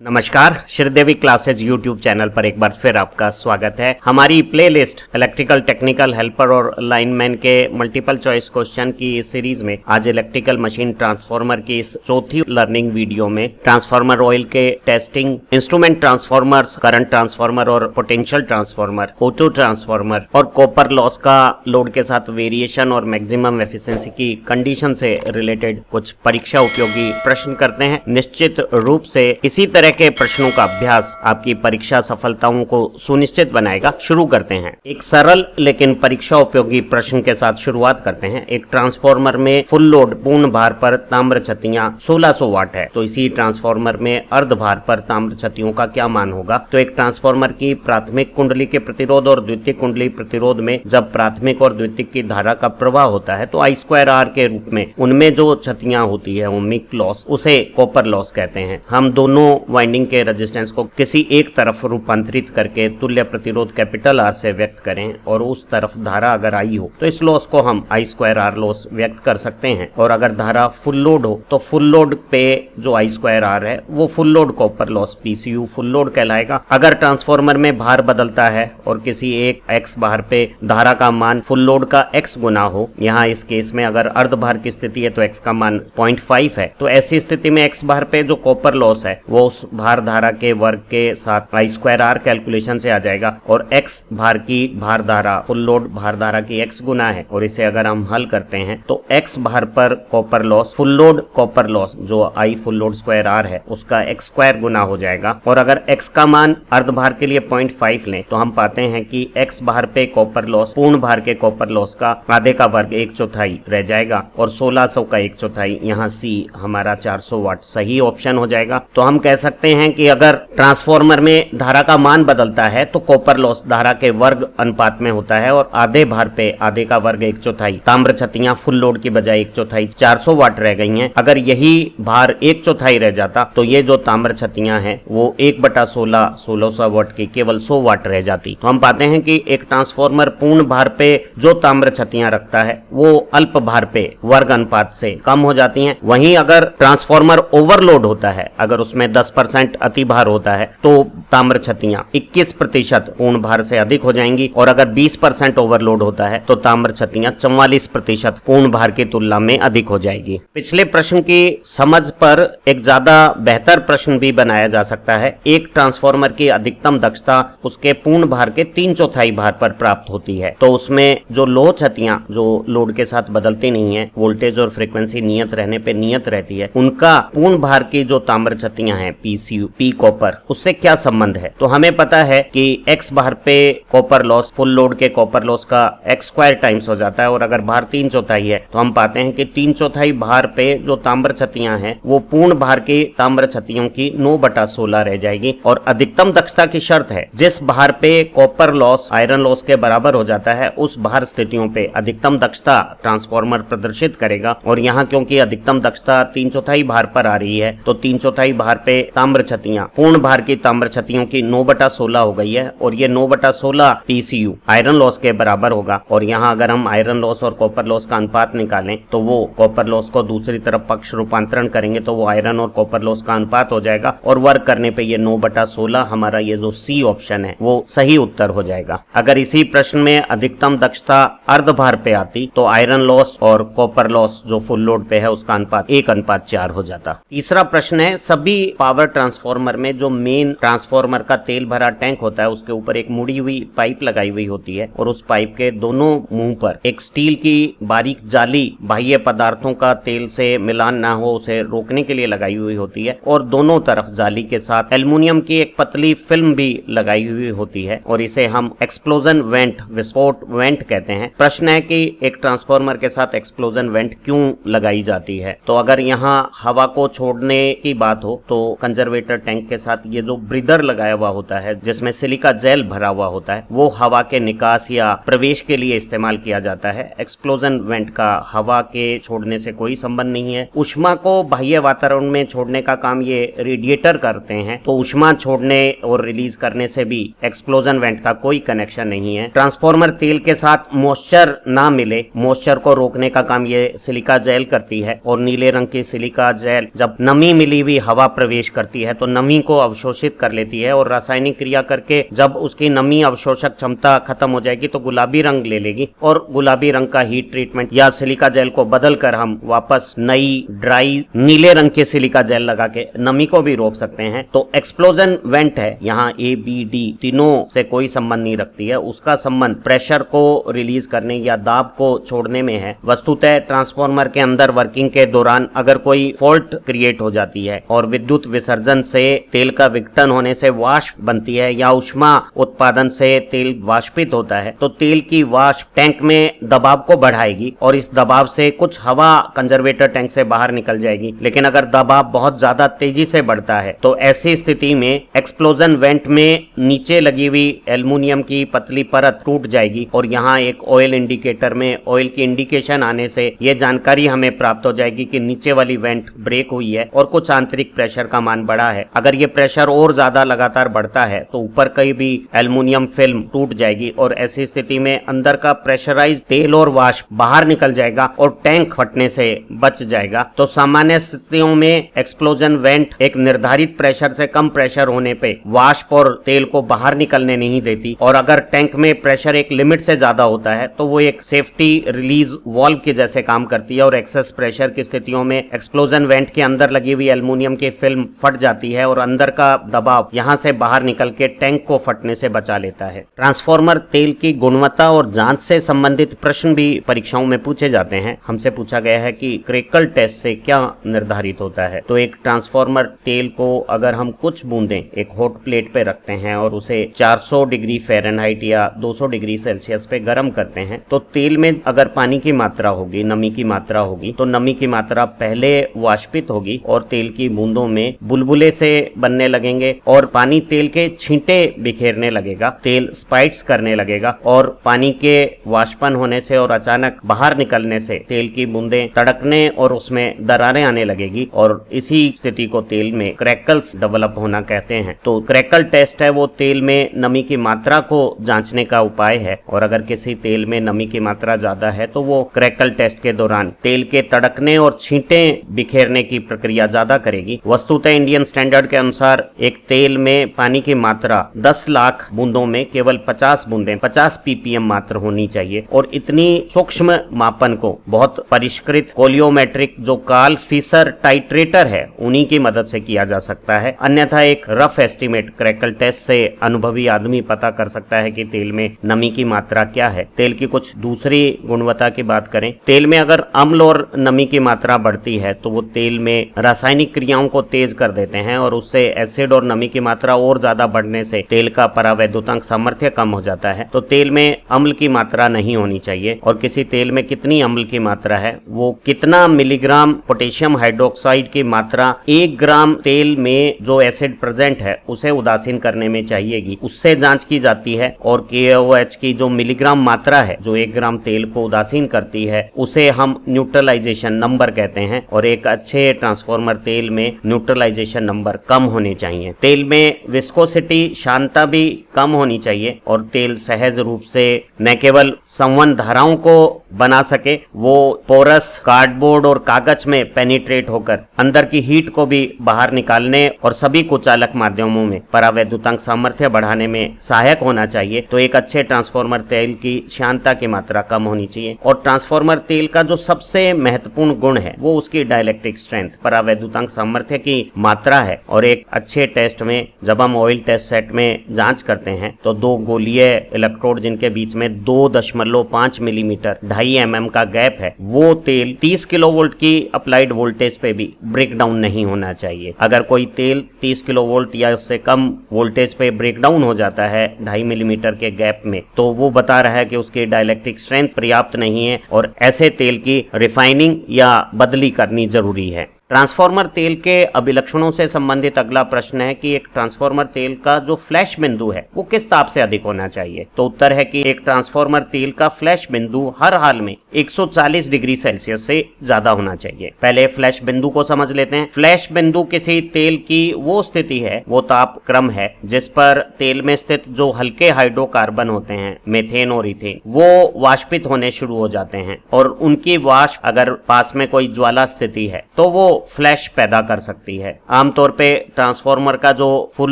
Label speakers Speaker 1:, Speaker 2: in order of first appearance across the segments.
Speaker 1: नमस्कार, Sridevi classes YouTube channel पर एक बार फिर आपका स्वागत है। हमारी प्लेलिस्ट इलेक्ट्रिकल टेक्निकल हेल्पर और लाइनमैन के मल्टीपल चॉइस क्वेश्चन की इस सीरीज में आज इलेक्ट्रिकल मशीन ट्रांसफार्मर की इस चौथी लर्निंग वीडियो में ट्रांसफार्मर ऑयल के testing, instrument transformers, current transformer और पोटेंशियल ट्रांसफार्मर, ऑटो ट्रांसफार्मर और कॉपर लॉस का लोड के साथ वेरिएशन और मैक्सिमम एफिशिएंसी की कंडीशन से रिलेटेड कुछ परीक्षा उपयोगी प्रश्न करते हैं। निश्चित रूप से इसी तरह के प्रश्नों का अभ्यास आपकी परीक्षा सफलताओं को सुनिश्चित बनाएगा। शुरू करते हैं। एक सरल लेकिन परीक्षा उपयोगी प्रश्न के साथ शुरुआत करते हैं। एक ट्रांसफार्मर में फुल लोड पूर्ण भार पर ताम्र छतियां 1600 वाट है, तो इसी ट्रांसफार्मर में अर्ध भार पर ताम्र छतियों का क्या मान होगा। तो एक ट्रांसफार्मर की प्राथमिक कुंडली के प्रतिरोध और द्वितीयक कुंडली प्रतिरोध में जब प्राथमिक और द्वितीयक की धारा का प्रवाह होता है तो I2R के रूप में उनमें जो छतियां होती है ओमिक लॉस, उसे कॉपर लॉस कहते हैं। हम दोनों वाइंडिंग के रेजिस्टेंस को किसी एक तरफ रूपांतरित करके तुल्य प्रतिरोध कैपिटल R से व्यक्त करें और उस तरफ धारा अगर I हो तो इस लॉस को हम I2R लॉस व्यक्त कर सकते हैं। और अगर धारा फुल लोड हो तो फुल लोड पे जो I2R है वो full load copper loss PCU full load कहलाएगा। अगर ट्रांसफार्मर में भार बदलता है और किसी एक X भार पे धारा का मान फुल लोड का X गुना हो, यहाँ इस केस में अगर अर्ध भार की स्थिति है तो X का मान 0.5 है, तो ऐसी स्थिति में X भार पे जो कॉपर लॉस है वो उस भार धारा के वर्ग के साथ I2R कैलकुलेशन से आ जाएगा और X भार की भार धारा फुल लोड भार धारा की X गुना है। और इसे अगर हम हल करते हैं तो X भार पर copper loss full load copper loss जो I full load square R है उसका X स्क्वायर गुना हो जाएगा। और अगर X का मान अर्ध भार के लिए 0.5 लें तो हम पाते हैं कि X भार पे कॉपर लॉस पूर्ण भार के कॉपर लॉस का आधे का वर्ग 1/4 रह जाएगा और 1600 का 1/4, यहाँ C हमारा 400 वाट सही ऑप्शन हो जाएगा। तो हम कह सकते हैं कि अगर ट्रांसफार्मर में धारा का मान बदलता है तो कॉपर लॉस धारा के वर्ग अनुपात में होता है और आधे भार पे आधे का वर्ग 1/4 ताम्र छतियां फुल लोड की बजाय 1/4 400 वाट रह गई हैं। अगर यही भार 1/4 रह जाता तो ये जो ताम्र छतियां हैं वो 1/16 1600 वाट की केवल 100 वाट रह जाती। तो हम पाते हैं कि एक ट्रांसफार्मर पूर्ण भार पे जो ताम्र छतियां रखता है वो अल्प भार पे वर्ग अनुपात से कम हो जाती हैं। वहीं अगर ट्रांसफार्मर ओवरलोड होता है, अगर उसमें 10% अति भार होता है तो ताम्र छतियां 21% पूर्ण भार से अधिक हो जाएंगी और अगर 20% ओवरलोड होता है तो ताम्र छतियां 44% पूर्ण भार की तुलना में अधिक हो जाएगी। पिछले प्रश्न की समझ पर एक ज्यादा बेहतर प्रश्न भी बनाया जा सकता है। एक ट्रांसफार्मर की अधिकतम दक्षता उसके पूर्ण भार के 3/4 भार पर प्राप्त होती है, तो उसमें जो लोह छतियां जो लोड के साथ बदलती नहीं है, वोल्टेज और फ्रीक्वेंसी नियत रहने पे नियत रहती है, उनका पूर्ण भार की जो ताम्र छतियां हैं PCU P कॉपर, उससे क्या संबंध है। तो हमें पता है कि X भार पे कॉपर लॉस फुल लोड के कॉपर लॉस का X स्क्वायर टाइम्स हो जाता है और अगर भार 3/4 है तो हम पाते हैं कि 3/4 भार पे जो ताम्र छतियां हैं वो पूर्ण भार की ताम्र छतियों की 9/16 रह जाएगी। और अधिकतम दक्षता की शर्त है जिस भार पे कॉपर लॉस आयरन लॉस के बराबर हो जाता है उस भार स्थितियों पे अधिकतम दक्षता ट्रांसफार्मर प्रदर्शित करेगा। और यहाँ क्योंकि अधिकतम दक्षता 3/4 भार पर आ रही है तो 3/4 भार पे ताम्र छतियां पूर्ण भार की ताम्र छतियों की 9/16 हो गई है और ये 9/16 PCU आयरन लॉस के बराबर होगा। और यहाँ अगर हम आयरन लॉस और कॉपर लॉस का अनुपात निकालें तो वो कॉपर लॉस को दूसरी तरफ पक्ष रूपांतरण करेंगे तो वो आयरन और कॉपर लॉस का अनुपात हो जाएगा और वर्ग करने पे ये 9/16 हमारा ये जो C ऑप्शन है वो सही उत्तर हो जाएगा। अगर इसी प्रश्न में अधिकतम दक्षता अर्ध भार पे आती तो आयरन लॉस और कॉपर लॉस जो फुल लोड पे है उसका अनुपात 1:4 हो जाता। तीसरा प्रश्न है, सभी पावर ट्रांसफार्मर में जो मेन ट्रांसफार्मर का तेल भरा टैंक होता है उसके ऊपर एक मुड़ी हुई पाइप लगाई हुई होती है और उस पाइप के दोनों मुंह पर एक स्टील की बारीक जाली बाह्य पदार्थों का तेल से मिलान ना हो उसे रोकने के लिए लगाई हुई होती है और दोनों तरफ जाली के साथ एल्युमिनियम की एक पतली फिल्म भी लगाई हुई होती है और इसे हम एक्सप्लोजन वेंट विस्फोट वेंट कहते हैं। प्रश्न है कि एक ट्रांसफार्मर के साथ एक्सप्लोजन वेंट क्यों लगाई जाती है। तो अगर यहाँ हवा को छोड़ने की बात हो तो कंजर्वेटर टैंक के साथ ये जो ब्रीदर लगाया हुआ होता है जिसमें सिलिका जेल भरा हुआ होता है वो हवा के निकास या प्रवेश के लिए इस्तेमाल किया जाता है। एक्सप्लोजन वेंट का हवा के छोड़ने से कोई संबंध नहीं है। ऊष्मा को बाह्य वातावरण में छोड़ने का काम ये रेडिएटर करते हैं, तो ऊष्मा छोड़ने और रिलीज करने से भी एक्सप्लोजन वेंट का कोई कनेक्शन नहीं है। ट्रांसफार्मर तेल के साथ मॉइस्चर ना मिले, मॉइस्चर को रोकने का काम ये सिलिका जेल करती है और नीले रंग की सिलिका जेल जब नमी मिली हुई हवा प्रवेश करती करती है तो नमी को अवशोषित कर लेती है और रासायनिक क्रिया करके जब उसकी नमी अवशोषक क्षमता खत्म हो जाएगी तो गुलाबी रंग ले लेगी और गुलाबी रंग का हीट ट्रीटमेंट या सिलिका जेल को बदल कर हम वापस नई ड्राई नीले रंग के सिलिका जेल लगा के नमी को भी रोक सकते हैं। तो एक्सप्लोजन वेंट है, यहाँ ABD तीनों से कोई संबंध नहीं रखती है, उसका संबंध प्रेशर को रिलीज करने या दाब को छोड़ने में है। वस्तुतः ट्रांसफार्मर के अंदर वर्किंग के दौरान अगर कोई फॉल्ट क्रिएट हो जाती है और विद्युत विसर्जन से तेल का विघटन होने से वाष्प बनती है या ऊष्मा उत्पादन से तेल वाष्पित होता है तो तेल की वाष्प टैंक में दबाव को बढ़ाएगी और इस दबाव से कुछ हवा कंजर्वेटर टैंक से बाहर निकल जाएगी। लेकिन अगर दबाव बहुत ज्यादा तेजी से बढ़ता है तो ऐसी स्थिति में एक्सप्लोजन वेंट में नीचे लगी हुई एल्युमिनियम की पतली परत टूट जाएगी और यहाँ एक ऑयल इंडिकेटर में ऑयल की इंडिकेशन आने से यह जानकारी हमें प्राप्त हो जाएगी कि नीचे वाली वेंट ब्रेक हुई है और कुछ आंतरिक प्रेशर का मान बढ़ा है। अगर ये प्रेशर और ज्यादा लगातार बढ़ता है तो ऊपर कहीं भी एल्युमिनियम फिल्म टूट जाएगी और ऐसी स्थिति में अंदर का प्रेशराइज्ड तेल और वाष्प बाहर निकल जाएगा और टैंक फटने से बच जाएगा। तो सामान्य स्थितियों में एक्सप्लोजन वेंट एक निर्धारित प्रेशर से कम प्रेशर होने पे वाष्प और तेल को बाहर निकलने नहीं देती और अगर टैंक में प्रेशर एक लिमिट से ज्यादा होता है तो वो एक सेफ्टी रिलीज वाल्व के जैसे काम करती है और एक्सेस प्रेशर की स्थितियों में एक्सप्लोजन वेंट के अंदर लगी हुई एल्युमिनियम की फिल्म फट जाती है और अंदर का दबाव यहां से बाहर निकल के टैंक को फटने से बचा लेता है। ट्रांसफार्मर तेल की गुणवत्ता और जांच से संबंधित प्रश्न भी परीक्षाओं में पूछे जाते हैं। हमसे पूछा गया है कि क्रेकल टेस्ट से क्या निर्धारित होता है। तो एक ट्रांसफार्मर तेल को अगर हम कुछ बूंदें एक हॉट प्लेट पे रखते हैं और उसे 400 डिग्री फ़ारेनहाइट या 200 डिग्री सेल्सियस पे गर्म करते हैं तो तेल में अगर पानी की मात्रा होगी, नमी की मात्रा होगी तो नमी की मात्रा पहले वाष्पित होगी और तेल की बूंदों में बुलबुले से बनने लगेंगे और पानी तेल के छींटे बिखेरने लगेगा, तेल स्पाइट्स करने लगेगा और पानी के वाष्पन होने से और अचानक बाहर निकलने से तेल की बूंदें तड़कने और उसमें दरारें आने लगेगी और इसी स्थिति को तेल में क्रैकल्स डेवलप होना कहते हैं। तो क्रैकल टेस्ट है वो तेल में नमी की मात्रा को जांचने का उपाय है और अगर किसी तेल में नमी की मात्रा ज्यादा है तो वो क्रैकल टेस्ट के दौरान तेल के तड़कने और छींटे बिखेरने की प्रक्रिया ज्यादा करेगी। वस्तुतः इंडियन स्टैंडर्ड के अनुसार एक तेल में पानी की मात्रा 10 लाख बूंदों में केवल 50 बूंदें 50 ppm मात्र होनी चाहिए और इतनी सूक्ष्म मापन को बहुत परिष्कृत कोलियोमेट्रिक जो कार्ल फिशर टाइट्रेटर है उन्हीं की मदद से किया जा सकता है। अन्यथा एक रफ एस्टिमेट क्रैकल टेस्ट से अनुभवी आदमी पता कर सकता है कि तेल में नमी की मात्रा क्या है। तेल की कुछ दूसरी गुणवत्ता की बात करें, तेल में अगर अम्ल और नमी की मात्रा बढ़ती है तो वो तेल में रासायनिक क्रियाओं को तेज कर देते हैं और उससे एसिड और नमी की मात्रा और ज्यादा बढ़ने से तेल का परावैद्युतांक सामर्थ्य कम हो जाता है। तो तेल में अम्ल की मात्रा नहीं होनी चाहिए और किसी तेल में कितनी अम्ल की मात्रा है, वो कितना मिलीग्राम पोटेशियम हाइड्रोक्साइड की मात्रा 1 ग्राम तेल में जो एसिड प्रेजेंट है उसे उदासीन करने में चाहिएगी, उससे जांच की जाती है और KOH की जो मिलीग्राम मात्रा है जो 1 ग्राम तेल को उदासीन करती है उसे हम न्यूट्रलाइजेशन नंबर कहते हैं और एक अच्छे ट्रांसफार्मर तेल में न्यूट्रलाइजेशन नंबर कम होने चाहिए। तेल में विस्कोसिटी शांता भी कम होनी चाहिए और तेल सहज रूप से न केवल संवहन धाराओं को बना सके, वो पोरस कार्डबोर्ड और कागज में पेनिट्रेट होकर अंदर की हीट को भी बाहर निकालने और सभी कुचालक माध्यमों में परावैद्युतांक सामर्थ्य बढ़ाने में सहायक होना चाहिए। तो एक अच्छे ट्रांसफार्मर तेल की श्यानता की मात्रा कम होनी चाहिए और ट्रांसफार्मर तेल का जो सबसे महत्वपूर्ण गुण है वो उसकी डाइलेक्ट्रिक स्ट्रेंथ परावैद्युतांक सामर्थ्य की मात्रा है। और एक अच्छे टेस्ट में जब हम ऑयल टेस्ट सेट में जांच करते हैं तो 2 गोलीय इलेक्ट्रोड जिनके बीच में 2.5 मिलीमीटर 2.5 mm का गैप है, वो तेल 30 किलोवोल्ट की अप्लाइड वोल्टेज पे भी ब्रेक डाउन नहीं होना चाहिए। अगर कोई तेल 30 किलोवोल्ट या उससे कम वोल्टेज पे ब्रेक डाउन हो जाता है 2.5 मिलीमीटर के गैप में तो वो बता रहा है कि उसकी डाइलेक्ट्रिक स्ट्रेंथ पर्याप्त नहीं है और ऐसे तेल की रिफाइनिंग या बदली करनी जरूरी है। ट्रांसफार्मर तेल के अभिलक्षणों से संबंधित अगला प्रश्न है कि एक ट्रांसफार्मर तेल का जो फ्लैश बिंदु है वो किस ताप से अधिक होना चाहिए। तो उत्तर है कि एक ट्रांसफार्मर तेल का फ्लैश बिंदु हर हाल में 140 डिग्री सेल्सियस से ज्यादा होना चाहिए। पहले फ्लैश बिंदु को समझ लेते हैं। फ्लैश बिंदु किसी तेल की वो स्थिति है, वो ताप क्रम है जिस पर तेल में स्थित जो हल्के हाइड्रोकार्बन होते हैं मेथेन और इथेन वो वाष्पित होने शुरू हो जाते हैं और उनकी वाष्प अगर पास में कोई ज्वाला स्थिति है तो वो फ्लैश पैदा कर सकती है। आमतौर पे ट्रांसफार्मर का जो फुल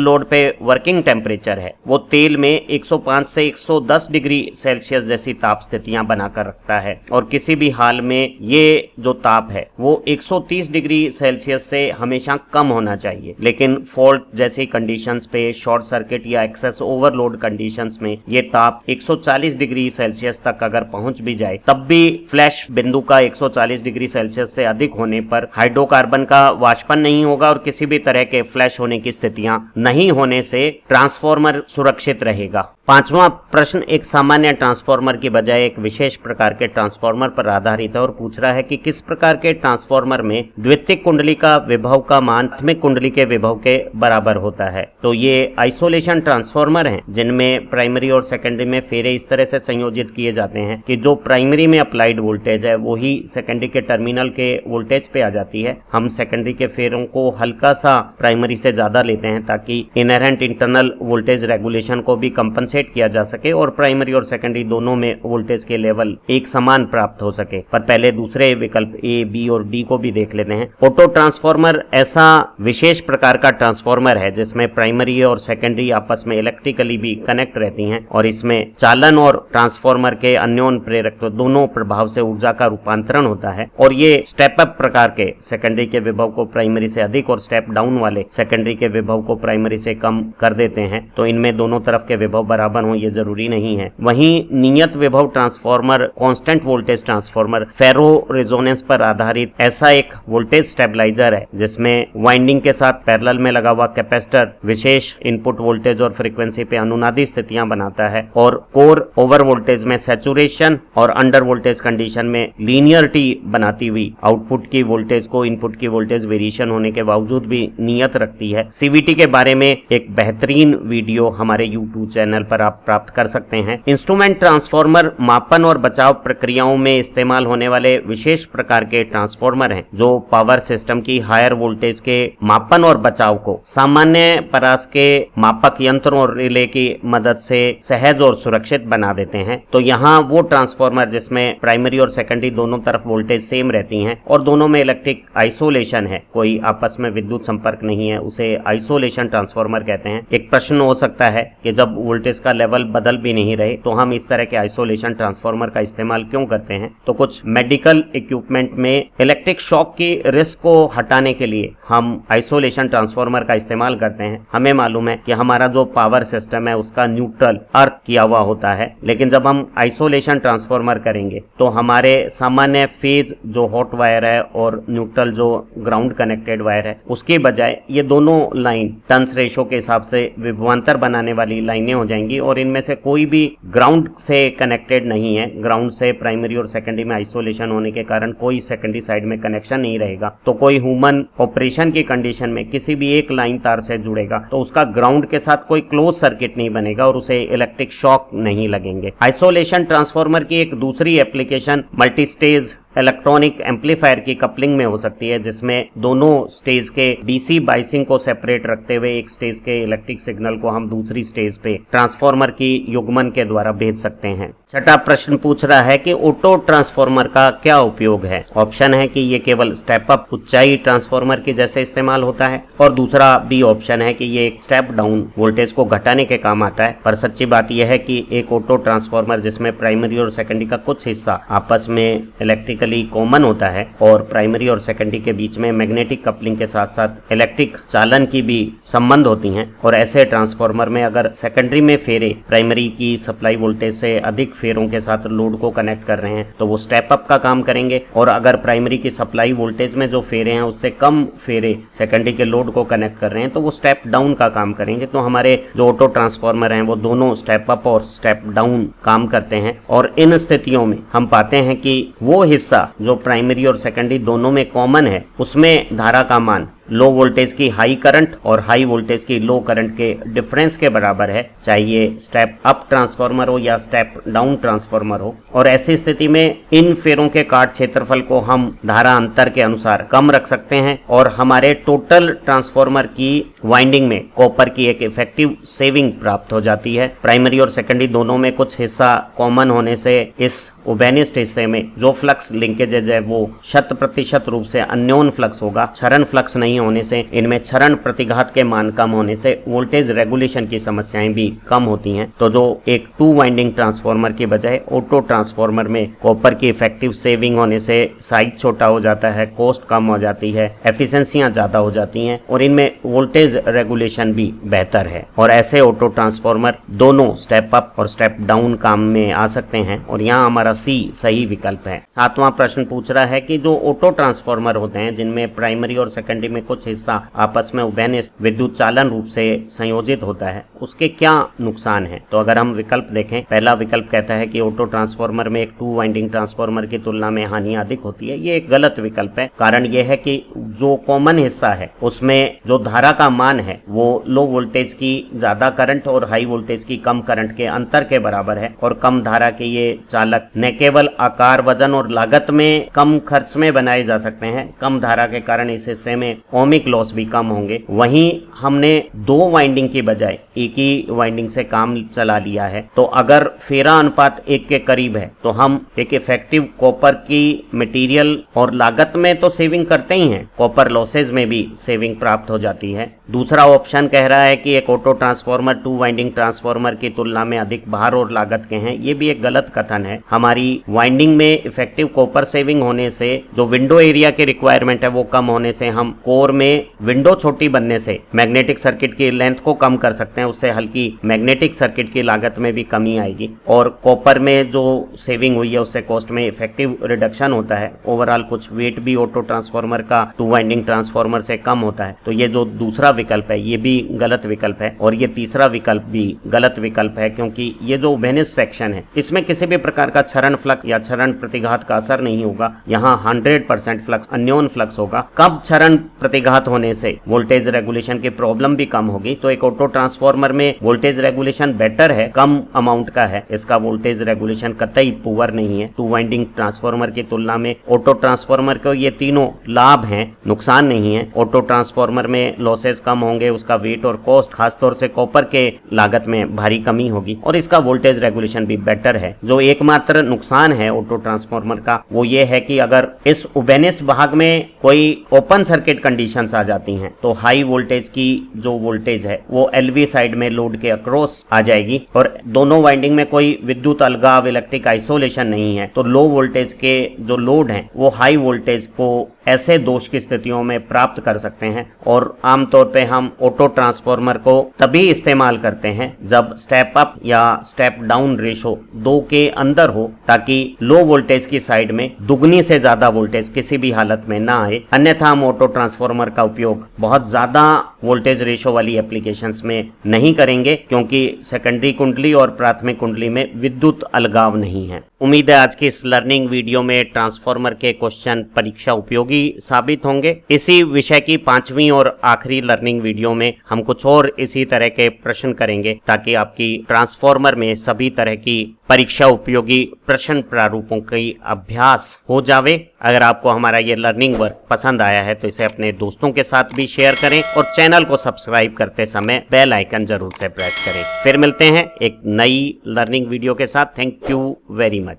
Speaker 1: लोड पे वर्किंग टेम्परेचर है वो तेल में 105 से 110 डिग्री सेल्सियस जैसी ताप स्थितियां बनाकर रखता है और किसी भी हाल में ये जो ताप है वो 130 डिग्री सेल्सियस से हमेशा कम होना चाहिए। लेकिन फॉल्ट जैसी कंडीशंस पे, शॉर्ट सर्किट या एक्सेस ओवरलोड कंडीशंस में ये ताप 140 डिग्री सेल्सियस तक अगर पहुंच भी जाए तब भी फ्लैश बिंदु का 140 डिग्री सेल्सियस से अधिक होने पर हाइड्रोकार्बन का वाष्पन नहीं होगा और किसी भी तरह के फ्लैश होने की स्थितियां नहीं होने से ट्रांसफार्मर सुरक्षित रहेगा। पांचवा प्रश्न एक सामान्य ट्रांसफार्मर की बजाय एक विशेष प्रकार के ट्रांसफार्मर पर आधारित है और पूछ रहा है कि किस प्रकार के ट्रांसफार्मर में द्वितीयक कुंडली का विभव का मान प्राथमिक कुंडली के विभव के बराबर होता है। तो ये आइसोलेशन ट्रांसफार्मर हैं जिनमें प्राइमरी और सेकेंडरी में फेरे इस तरह से संयोजित किए जाते हैं कि जो प्राइमरी में अप्लाइड वोल्टेज है वही सेकेंडरी के टर्मिनल के वोल्टेज पे आ जाती है। हम सेकेंडरी के फेरों को हल्का सा प्राइमरी से ज्यादा लेते हैं ताकि इनहेरेंट इंटरनल वोल्टेज रेगुलेशन को भी कंपनसेट किया जा सके और प्राइमरी और सेकेंडरी दोनों में वोल्टेज के लेवल एक समान प्राप्त हो सके। पर पहले दूसरे विकल्प ए, बी और डी को भी देख लेते हैं। ऑटो ट्रांसफार्मर ऐसा विशेष प्रकार का ट्रांसफार्मर है जिसमें प्राइमरी और सेकेंडरी आपस में इलेक्ट्रिकली भी कनेक्ट रहती हैं और इसमें चालन और ट्रांसफार्मर के अन्योन प्रेरक दोनों प्रभाव से ऊर्जा का रूपांतरण होता है और ये स्टेप अप प्रकार के सेकेंडरी के विभव को प्राइमरी से अधिक और स्टेप डाउन वाले सेकेंडरी के विभव को प्राइमरी से कम कर देते हैं। तो इनमें दोनों तरफ के विभव बराबर हो ये जरूरी नहीं है। वहीं नियत विभव ट्रांसफार्मर, कांस्टेंट वोल्टेज ट्रांसफार्मर फेरो रेजोनेंस पर आधारित ऐसा एक वोल्टेज स्टेबलाइजर है जिसमें वाइंडिंग के साथ पैरेलल में लगा हुआ कैपेसिटर विशेष इनपुट वोल्टेज और फ्रीक्वेंसी पे अनुनादी स्थितियां बनाता है और कोर ओवर वोल्टेज में सैचुरेशन और अंडर वोल्टेज कंडीशन में लीनियरिटी बनाती हुई आउटपुट की वोल्टेज को इनपुट की वोल्टेज वेरिएशन होने के बावजूद भी नियत रखती है। सीवीटी के बारे में एक बेहतरीन वीडियो हमारे यूट्यूब चैनल पर आप प्राप्त कर सकते हैं। इंस्ट्रूमेंट ट्रांसफार्मर मापन और बचाव प्रक्रियाओं में इस्तेमाल होने वाले विशेष प्रकार के ट्रांसफार्मर हैं जो पावर सिस्टम की हायर वोल्टेज के मापन और बचाव को सामान्य परास के मापक यंत्रों और रिले की मदद से सहज और सुरक्षित बना देते हैं। तो यहाँ वो ट्रांसफार्मर जिसमें प्राइमरी और सेकेंडरी दोनों तरफ वोल्टेज सेम रहती हैं और दोनों में इलेक्ट्रिक आइसोलेशन है, कोई आपस में विद्युत संपर्क नहीं है, उसे आइसोलेशन ट्रांसफार्मर कहते हैं। एक प्रश्न हो सकता है कि जब वोल्टेज का लेवल बदल भी नहीं रहे तो हम इस तरह के आइसोलेशन ट्रांसफार्मर का इस्तेमाल क्यों करते हैं? तो कुछ मेडिकल इक्विपमेंट में इलेक्ट्रिक शॉक की रिस्क को हटाने के लिए हम आइसोलेशन ट्रांसफार्मर का इस्तेमाल करते हैं। हमें मालूम है कि हमारा जो पावर सिस्टम है उसका न्यूट्रल अर्थ किया हुआ होता है, लेकिन जब हम आइसोलेशन ट्रांसफार्मर करेंगे तो हमारे सामान्य फेज जो हॉट वायर है और न्यूट्रल जो ग्राउंड कनेक्टेड वायर है उसके बजाय ये दोनों लाइन टर्न्स रेशो के हिसाब से विभवांतर बनाने वाली लाइनें हो जाएंगी और इनमें से कोई भी ग्राउंड से कनेक्टेड नहीं है। ग्राउंड से प्राइमरी और सेकेंडरी में आइसोलेशन होने के कारण कोई सेकेंडरी साइड में कनेक्शन नहीं रहेगा। तो कोई ह्यूमन ऑपरेशन की कंडीशन में किसी भी एक लाइन तार से जुड़ेगा तो उसका ग्राउंड के साथ कोई क्लोज सर्किट नहीं बनेगा और उसे इलेक्ट्रिक शॉक नहीं लगेंगे। आइसोलेशन ट्रांसफार्मर की एक दूसरी application multi stage electronic amplifier की कपलिंग में हो सकती है जिसमें दोनों स्टेज के डीसी बाइसिंग को सेपरेट रखते हुए एक स्टेज के इलेक्ट्रिक सिग्नल को हम दूसरी स्टेज पे ट्रांसफार्मर की युग्मन के द्वारा भेज सकते हैं। छठा प्रश्न पूछ रहा है कि ऑटो ट्रांसफार्मर का क्या उपयोग है? ऑप्शन है कि ये केवल स्टेप अप उच्चाई ट्रांसफार्मर के जैसे इस्तेमाल होता है और दूसरा बी ऑप्शन है कि ये एक स्टेप डाउन वोल्टेज को घटाने के काम आता है। पर सच्ची बात यह है कि एक ऑटो ट्रांसफार्मर जिसमें प्राइमरी और सेकेंडरी का कुछ हिस्सा आपस में इलेक्ट्रिक कॉमन होता है और प्राइमरी और सेकेंडरी के बीच में मैग्नेटिक कपलिंग के साथ साथ इलेक्ट्रिक चालन की भी संबंध होती हैं और ऐसे ट्रांसफार्मर में अगर सेकेंडरी में फेरे प्राइमरी की सप्लाई वोल्टेज से अधिक फेरों के साथ लोड को कनेक्ट कर रहे हैं तो वो स्टेप अप का काम करेंगे और अगर प्राइमरी की सप्लाई वोल्टेज में जो फेरे हैं उससे कम फेरे सेकेंडरी के लोड को कनेक्ट कर रहे हैं तो वो स्टेप डाउन का काम करेंगे। तो हमारे जो ऑटो ट्रांसफार्मर हैं वो दोनों स्टेप अप और स्टेप डाउन काम करते हैं और इन स्थितियों में हम पाते हैं कि वो हिस्सा जो प्राइमरी और सेकेंडरी दोनों में कॉमन है उसमें धारा का मान लो वोल्टेज की हाई करंट और हाई वोल्टेज की लो करंट के डिफरेंस के बराबर है, चाहे ये स्टेप अप ट्रांसफार्मर हो या स्टेप डाउन ट्रांसफार्मर हो। और ऐसी स्थिति में इन फेरों के काट क्षेत्रफल को हम धारा अंतर के अनुसार कम रख सकते हैं और हमारे टोटल ट्रांसफार्मर की वाइंडिंग में कॉपर की एक इफेक्टिव सेविंग प्राप्त हो जाती है। प्राइमरी और सेकेंडरी दोनों में कुछ हिस्सा कॉमन होने से इस उभयनिष्ठ हिस्से में जो फ्लक्स लिंकेजेज है वो 100% रूप से अन्योन फ्लक्स होगा। क्षरण फ्लक्स नहीं होने से इनमें क्षरण प्रतिघात के मान कम होने से वोल्टेज रेगुलेशन की समस्याएं भी कम होती हैं। तो जो एक 2 वाइंडिंग ट्रांसफार्मर की बजाय ऑटो ट्रांसफार्मर में कॉपर की इफेक्टिव सेविंग होने से साइज छोटा हो जाता है, कॉस्ट कम हो जाती है, एफिशिएंसियां ज्यादा हो जाती हैं और इनमें वोल्टेज रेगुलेशन भी बेहतर है। और ऐसे ऑटो ट्रांसफार्मर दोनों स्टेप अप और स्टेप डाउन काम में आ सकते हैं और यहाँ हमारा सी सही विकल्प है। 7वां प्रश्न पूछ रहा है कि जो ऑटो ट्रांसफार्मर होते हैं जिनमें प्राइमरी और सेकेंडरी में कुछ हिस्सा आपस में उभयनिष्ठ विद्युत चालन रूप से संयोजित होता है, उसके क्या नुकसान है। तो अगर हम विकल्प देखें, पहला विकल्प कहता है कि ऑटो ट्रांसफार्मर में एक 2 वाइंडिंग ट्रांसफार्मर की तुलना में हानि अधिक होती है। ये एक गलत विकल्प है। कारण यह है कि जो कॉमन हिस्सा है उसमें जो धारा का मान है वो लो वोल्टेज की ज्यादा करंट और हाई वोल्टेज की कम करंट के अंतर के बराबर है और कम धारा के ये चालक न केवल आकार, वजन और लागत में कम खर्च में बनाए जा सकते हैं, कम धारा के कारण इस हिस्से में ओमिक लॉस भी कम होंगे। वहीं हमने 2 वाइंडिंग की बजाय एक ही वाइंडिंग से काम चला लिया है, तो अगर फेरा अनुपात 1 के करीब है तो हम एक इफेक्टिव कॉपर की मटेरियल और लागत में तो सेविंग करते ही हैं, कॉपर लॉसेज में भी सेविंग प्राप्त हो जाती है। दूसरा ऑप्शन कह रहा है कि एक ऑटो ट्रांसफार्मर 2 वाइंडिंग ट्रांसफार्मर की तुलना में अधिक भार और लागत के हैं। ये भी एक गलत कथन है। हमारी वाइंडिंग में इफेक्टिव कॉपर सेविंग होने से जो विंडो एरिया की रिक्वायरमेंट है वो कम होने से हम कोर में विंडो छोटी बनने से मैग्नेटिक सर्किट की लेंथ को कम कर सकते हैं, उससे हल्की मैग्नेटिक सर्किट की लागत में भी कमी आएगी और कॉपर में जो सेविंग हुई है उससे कॉस्ट में इफेक्टिव रिडक्शन होता है। ओवरऑल कुछ वेट भी ऑटो ट्रांसफार्मर का 2 वाइंडिंग ट्रांसफार्मर से कम होता है। तो ये जो दूसरा विकल्प है ये भी गलत विकल्प है और ये तीसरा विकल्प भी गलत विकल्प है, क्योंकि ये जो उभयनिष्ठ सेक्शन है इसमें किसी भी प्रकार का क्षरण फ्लक्स या क्षरण प्रतिघात का असर नहीं होगा। यहाँ 100% फ्लक्स अन्योन फ्लक्स होगा। कब क्षरण प्रतिघात होने से वोल्टेज रेगुलेशन की प्रॉब्लम भी कम होगी। तो एक ऑटो ट्रांसफार्मर में वोल्टेज रेगुलेशन बेटर है, कम अमाउंट का है, इसका वोल्टेज रेगुलेशन कतई पुअर नहीं है। 2 वाइंडिंग ट्रांसफार्मर की तुलना में ऑटो ट्रांसफार्मर को ये तीनों लाभ हैं, नुकसान नहीं है। ऑटो ट्रांसफार्मर में लॉसेज कम होंगे, उसका वेट और कॉस्ट खासतौर से कॉपर के लागत में भारी कमी होगी और इसका वोल्टेज रेगुलेशन भी बेटर है। जो एकमात्र नुकसान है ऑटो ट्रांसफार्मर का वो ये है कि अगर इस उभयनिष्ठ भाग में कोई ओपन सर्किट कंडीशंस आ जाती हैं तो हाई वोल्टेज की जो वोल्टेज है वो एलवी साइड में लोड के अक्रॉस आ जाएगी और दोनों वाइंडिंग में कोई विद्युत अलगाव, इलेक्ट्रिक आइसोलेशन नहीं है, तो लो वोल्टेज के जो लोड हैं वो हाई वोल्टेज को ऐसे दोष की स्थितियों में प्राप्त कर सकते हैं। और आमतौर पे हम ऑटो ट्रांसफार्मर को तभी इस्तेमाल करते हैं जब स्टेप अप या स्टेप डाउन रेशो 2 के अंदर हो, ताकि लो वोल्टेज की साइड में दुगनी से ज्यादा वोल्टेज किसी भी हालत में ना आए। अन्यथा हम ऑटो ट्रांसफार्मर का उपयोग बहुत ज्यादा वोल्टेज रेशो वाली एप्लीकेशंस में नहीं करेंगे, क्योंकि सेकेंडरी कुंडली और प्राथमिक कुंडली में विद्युत अलगाव नहीं है। उम्मीद है आज की इस लर्निंग वीडियो में ट्रांसफार्मर के क्वेश्चन परीक्षा उपयोगी साबित होंगे। इसी विषय की 5वीं और आखिरी लर्निंग वीडियो में हम कुछ और इसी तरह के प्रश्न करेंगे, ताकि आपकी ट्रांसफार्मर में सभी तरह की परीक्षा उपयोगी प्रश्न प्रारूपों की अभ्यास हो जावे। अगर आपको हमारा ये लर्निंग वर्क पसंद आया है तो इसे अपने दोस्तों के साथ भी शेयर करें और चैनल को सब्सक्राइब करते समय बेल आइकन जरूर से प्रेस करें। फिर मिलते हैं एक नई लर्निंग वीडियो के साथ। Thank you very much.